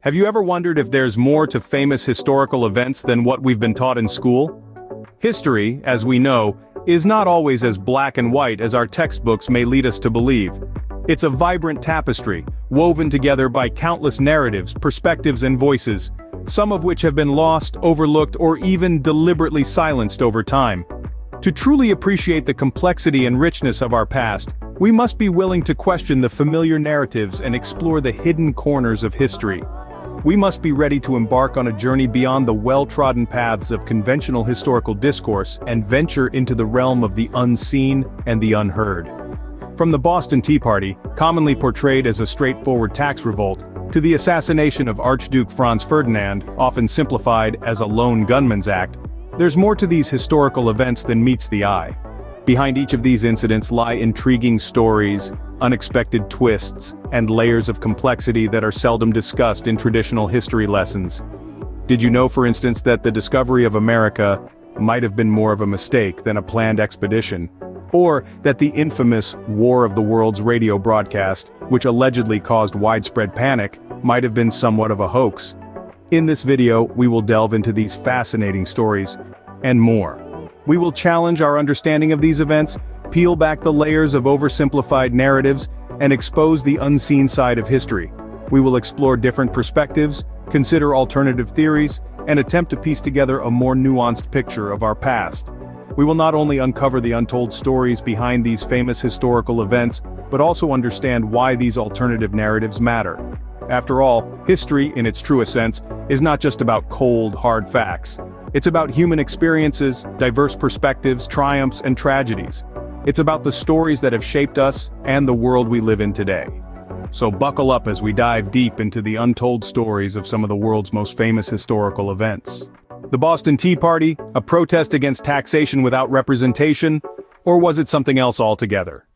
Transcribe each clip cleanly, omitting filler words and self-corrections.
Have you ever wondered if there's more to famous historical events than what we've been taught in school? History, as we know, is not always as black and white as our textbooks may lead us to believe. It's a vibrant tapestry, woven together by countless narratives, perspectives and voices, some of which have been lost, overlooked, or even deliberately silenced over time. To truly appreciate the complexity and richness of our past, we must be willing to question the familiar narratives and explore the hidden corners of history. We must be ready to embark on a journey beyond the well-trodden paths of conventional historical discourse and venture into the realm of the unseen and the unheard. From the Boston Tea Party, commonly portrayed as a straightforward tax revolt, to the assassination of Archduke Franz Ferdinand, often simplified as a Lone Gunman's act, there's more to these historical events than meets the eye. Behind each of these incidents lie intriguing stories, unexpected twists, and layers of complexity that are seldom discussed in traditional history lessons. Did you know, for instance, that the discovery of America might have been more of a mistake than a planned expedition? Or that the infamous War of the Worlds radio broadcast, which allegedly caused widespread panic, might have been somewhat of a hoax? In this video, we will delve into these fascinating stories, and more. We will challenge our understanding of these events, peel back the layers of oversimplified narratives, and expose the unseen side of history. We will explore different perspectives, consider alternative theories, and attempt to piece together a more nuanced picture of our past. We will not only uncover the untold stories behind these famous historical events, but also understand why these alternative narratives matter. After all, history, in its truest sense, is not just about cold, hard facts. It's about human experiences, diverse perspectives, triumphs, and tragedies. It's about the stories that have shaped us and the world we live in today. So buckle up as we dive deep into the untold stories of some of the world's most famous historical events. The Boston Tea Party, a protest against taxation without representation, or was it something else altogether?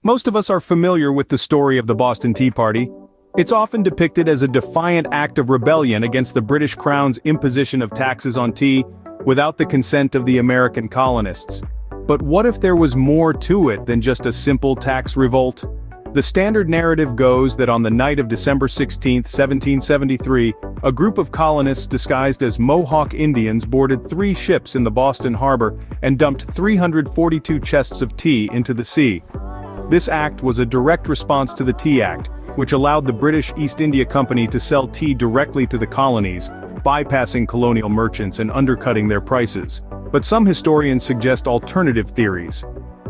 Most of us are familiar with the story of the Boston Tea Party. It's often depicted as a defiant act of rebellion against the British Crown's imposition of taxes on tea without the consent of the American colonists. But what if there was more to it than just a simple tax revolt? The standard narrative goes that on the night of December 16, 1773, a group of colonists disguised as Mohawk Indians boarded 3 ships in the Boston harbor and dumped 342 chests of tea into the sea. This act was a direct response to the Tea Act, which allowed the British East India Company to sell tea directly to the colonies, bypassing colonial merchants and undercutting their prices. But some historians suggest alternative theories.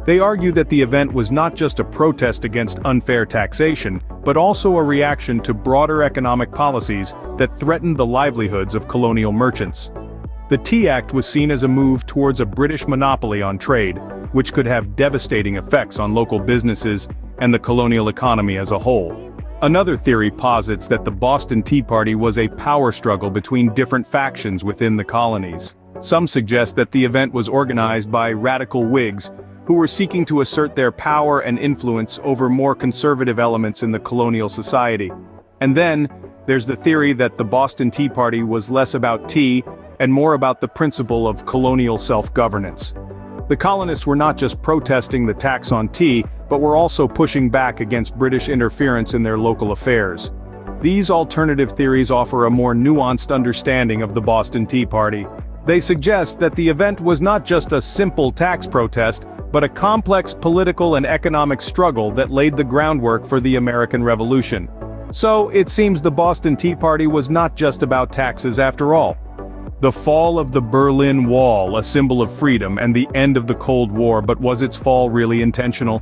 They argue that the event was not just a protest against unfair taxation, but also a reaction to broader economic policies that threatened the livelihoods of colonial merchants. The Tea Act was seen as a move towards a British monopoly on trade, which could have devastating effects on local businesses and the colonial economy as a whole. Another theory posits that the Boston Tea Party was a power struggle between different factions within the colonies. Some suggest that the event was organized by radical Whigs, who were seeking to assert their power and influence over more conservative elements in the colonial society. And then, there's the theory that the Boston Tea Party was less about tea and more about the principle of colonial self-governance. The colonists were not just protesting the tax on tea, but were also pushing back against British interference in their local affairs. These alternative theories offer a more nuanced understanding of the Boston Tea Party. They suggest that the event was not just a simple tax protest, but a complex political and economic struggle that laid the groundwork for the American Revolution. So, it seems the Boston Tea Party was not just about taxes after all. The fall of the Berlin Wall, a symbol of freedom and the end of the Cold War, but was its fall really intentional?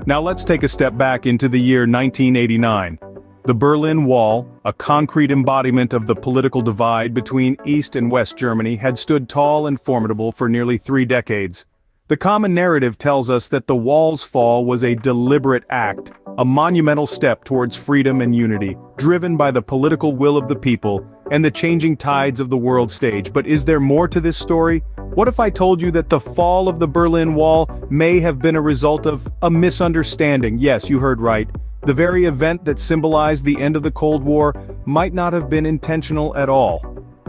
Now let's take a step back into the year 1989. The Berlin Wall, a concrete embodiment of the political divide between East and West Germany, had stood tall and formidable for nearly 3 decades. The common narrative tells us that the wall's fall was a deliberate act, a monumental step towards freedom and unity, driven by the political will of the people and the changing tides of the world stage. But is there more to this story? What if I told you that the fall of the Berlin Wall may have been a result of a misunderstanding? Yes, you heard right. The very event that symbolized the end of the Cold War might not have been intentional at all.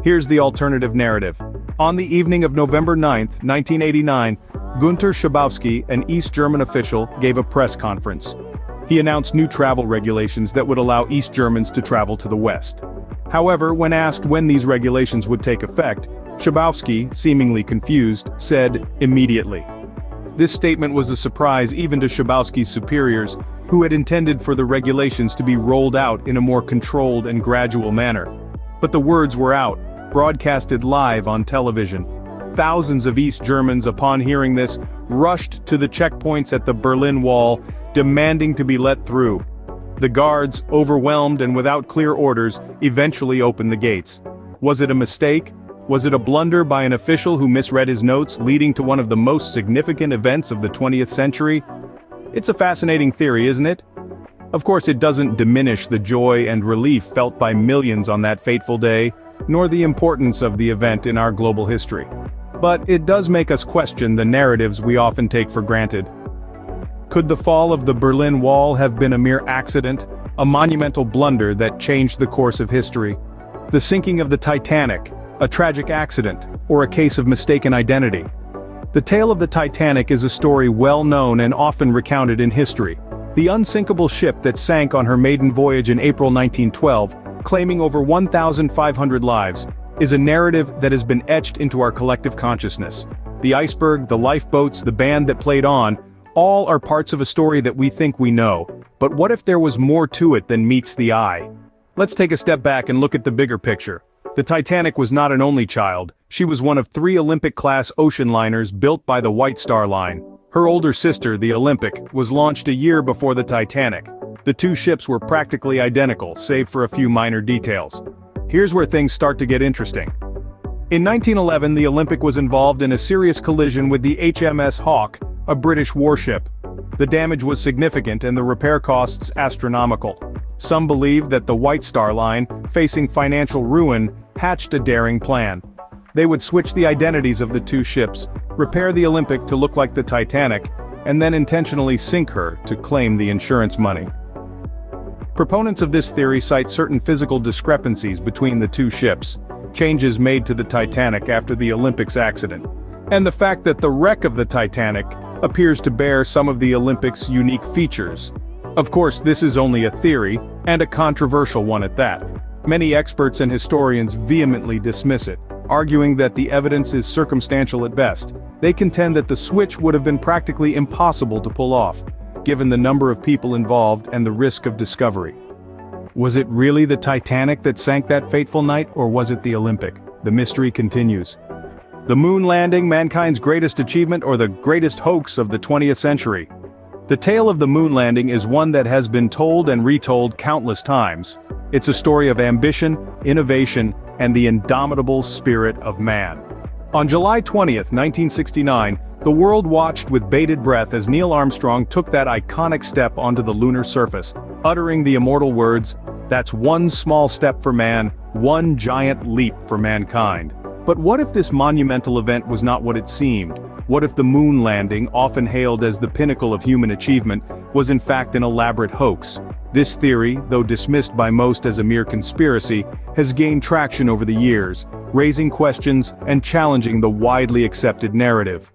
Here's the alternative narrative. On the evening of November 9, 1989, Günter Schabowski, an East German official, gave a press conference. He announced new travel regulations that would allow East Germans to travel to the West. However, when asked when these regulations would take effect, Schabowski, seemingly confused, said, "Immediately." This statement was a surprise even to Schabowski's superiors, who had intended for the regulations to be rolled out in a more controlled and gradual manner. But the words were out, broadcasted live on television. Thousands of East Germans, upon hearing this, rushed to the checkpoints at the Berlin Wall, demanding to be let through. The guards, overwhelmed and without clear orders, eventually opened the gates. Was it a mistake? Was it a blunder by an official who misread his notes, leading to one of the most significant events of the 20th century? It's a fascinating theory, isn't it? Of course, it doesn't diminish the joy and relief felt by millions on that fateful day, nor the importance of the event in our global history. But it does make us question the narratives we often take for granted. Could the fall of the Berlin Wall have been a mere accident, a monumental blunder that changed the course of history? The sinking of the Titanic, a tragic accident, or a case of mistaken identity? The tale of the Titanic is a story well known and often recounted in history. The unsinkable ship that sank on her maiden voyage in April 1912, claiming over 1,500 lives, is a narrative that has been etched into our collective consciousness. The iceberg, the lifeboats, the band that played on, all are parts of a story that we think we know. But what if there was more to it than meets the eye? Let's take a step back and look at the bigger picture. The Titanic was not an only child. She was one of 3 Olympic-class ocean liners built by the White Star Line. Her older sister, the Olympic, was launched a year before the Titanic. The two ships were practically identical, save for a few minor details. Here's where things start to get interesting. In 1911, the Olympic was involved in a serious collision with the HMS Hawke, a British warship. The damage was significant and the repair costs astronomical. Some believe that the White Star Line, facing financial ruin, hatched a daring plan. They would switch the identities of the two ships, repair the Olympic to look like the Titanic, and then intentionally sink her to claim the insurance money. Proponents of this theory cite certain physical discrepancies between the two ships, changes made to the Titanic after the Olympic's accident, and the fact that the wreck of the Titanic appears to bear some of the Olympic's unique features. Of course, this is only a theory, and a controversial one at that. Many experts and historians vehemently dismiss it, arguing that the evidence is circumstantial at best. They contend that the switch would have been practically impossible to pull off, given the number of people involved and the risk of discovery. Was it really the Titanic that sank that fateful night, or was it the Olympic? The mystery continues. The moon landing, mankind's greatest achievement or the greatest hoax of the 20th century? The tale of the moon landing is one that has been told and retold countless times. It's a story of ambition, innovation, and the indomitable spirit of man. On July 20th, 1969, the world watched with bated breath as Neil Armstrong took that iconic step onto the lunar surface, uttering the immortal words, "That's one small step for man, one giant leap for mankind." But what if this monumental event was not what it seemed? What if the moon landing, often hailed as the pinnacle of human achievement, was in fact an elaborate hoax? This theory, though dismissed by most as a mere conspiracy, has gained traction over the years, raising questions and challenging the widely accepted narrative.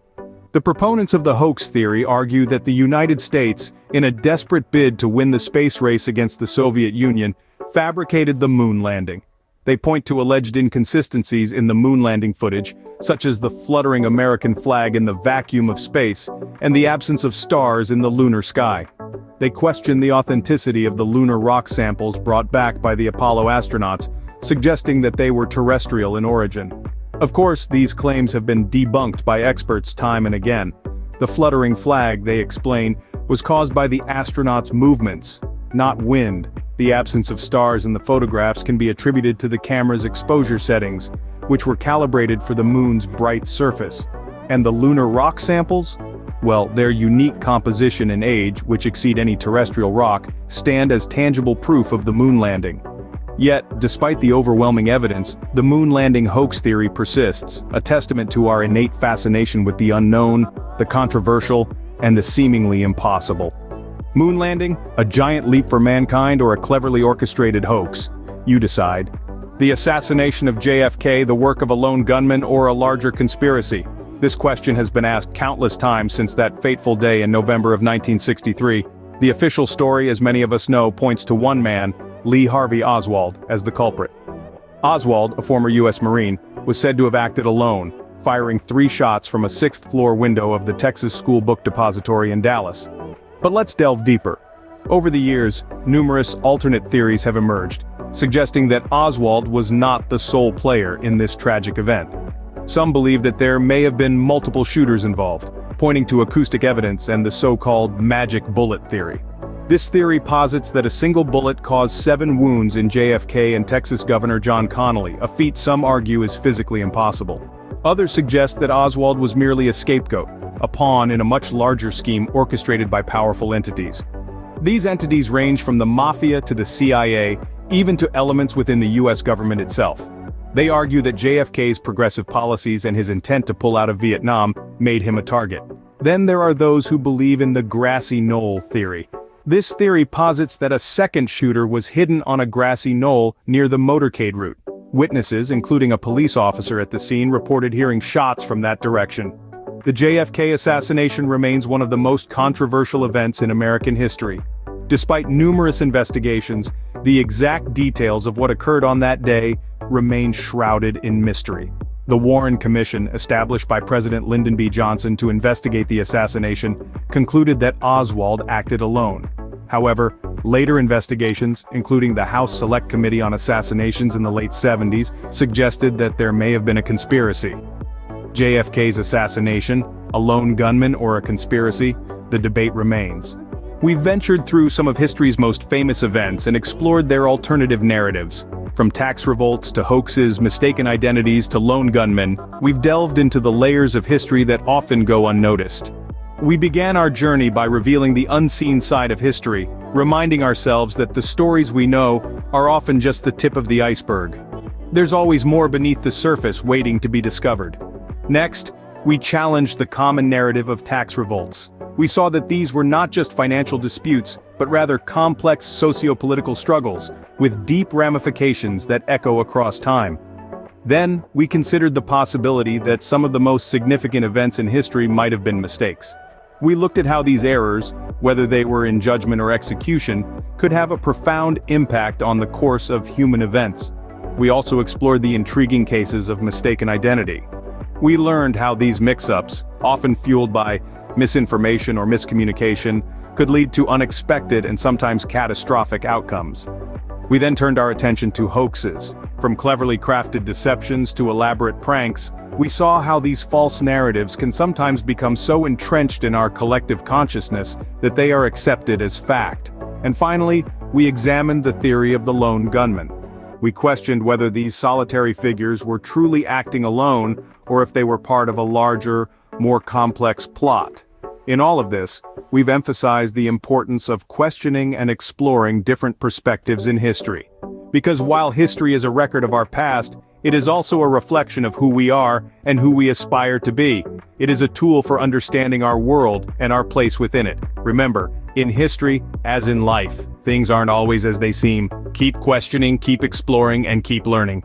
The proponents of the hoax theory argue that the United States, in a desperate bid to win the space race against the Soviet Union, fabricated the moon landing. They point to alleged inconsistencies in the moon landing footage, such as the fluttering American flag in the vacuum of space, and the absence of stars in the lunar sky. They question the authenticity of the lunar rock samples brought back by the Apollo astronauts, suggesting that they were terrestrial in origin. Of course, these claims have been debunked by experts time and again. The fluttering flag, they explain, was caused by the astronauts' movements, not wind. The absence of stars in the photographs can be attributed to the camera's exposure settings, which were calibrated for the moon's bright surface. And the lunar rock samples? Well, their unique composition and age, which exceed any terrestrial rock, stand as tangible proof of the moon landing. Yet, despite the overwhelming evidence, the moon landing hoax theory persists, a testament to our innate fascination with the unknown, the controversial, and the seemingly impossible. Moon landing, a giant leap for mankind, or a cleverly orchestrated hoax? You decide. The assassination of JFK the work of a lone gunman or a larger conspiracy? This question has been asked countless times since that fateful day in November of 1963. The official story, as many of us know, points to one man, Lee Harvey Oswald, as the culprit. Oswald, a former U.S. Marine, was said to have acted alone, firing 3 shots from a 6th-floor window of the Texas School Book Depository in Dallas. But let's delve deeper. Over the years, numerous alternate theories have emerged, suggesting that Oswald was not the sole player in this tragic event. Some believe that there may have been multiple shooters involved, pointing to acoustic evidence and the so-called magic bullet theory. This theory posits that a single bullet caused 7 wounds in JFK and Texas Governor John Connally, a feat some argue is physically impossible. Others suggest that Oswald was merely a scapegoat, a pawn in a much larger scheme orchestrated by powerful entities. These entities range from the mafia to the CIA, even to elements within the US government itself. They argue that JFK's progressive policies and his intent to pull out of Vietnam made him a target. Then there are those who believe in the grassy knoll theory. This theory posits that a second shooter was hidden on a grassy knoll near the motorcade route. Witnesses, including a police officer at the scene, reported hearing shots from that direction. The JFK assassination remains one of the most controversial events in American history. Despite numerous investigations, the exact details of what occurred on that day remain shrouded in mystery. The Warren Commission, established by President Lyndon B. Johnson to investigate the assassination, concluded that Oswald acted alone. However, later investigations, including the House Select Committee on Assassinations in the late 70s, suggested that there may have been a conspiracy. JFK's assassination, a lone gunman or a conspiracy, the debate remains. We've ventured through some of history's most famous events and explored their alternative narratives. From tax revolts to hoaxes, mistaken identities to lone gunmen, we've delved into the layers of history that often go unnoticed. We began our journey by revealing the unseen side of history, reminding ourselves that the stories we know are often just the tip of the iceberg. There's always more beneath the surface waiting to be discovered. Next, we challenged the common narrative of tax revolts. We saw that these were not just financial disputes, but rather complex socio-political struggles, with deep ramifications that echo across time. Then, we considered the possibility that some of the most significant events in history might have been mistakes. We looked at how these errors, whether they were in judgment or execution, could have a profound impact on the course of human events. We also explored the intriguing cases of mistaken identity. We learned how these mix-ups, often fueled by misinformation or miscommunication, could lead to unexpected and sometimes catastrophic outcomes. We then turned our attention to hoaxes. From cleverly crafted deceptions to elaborate pranks, we saw how these false narratives can sometimes become so entrenched in our collective consciousness that they are accepted as fact. And finally, we examined the theory of the lone gunman. We questioned whether these solitary figures were truly acting alone or if they were part of a larger, more complex plot. In all of this, we've emphasized the importance of questioning and exploring different perspectives in history. Because while history is a record of our past, it is also a reflection of who we are and who we aspire to be. It is a tool for understanding our world and our place within it. Remember, in history, as in life, things aren't always as they seem. Keep questioning, keep exploring, and keep learning.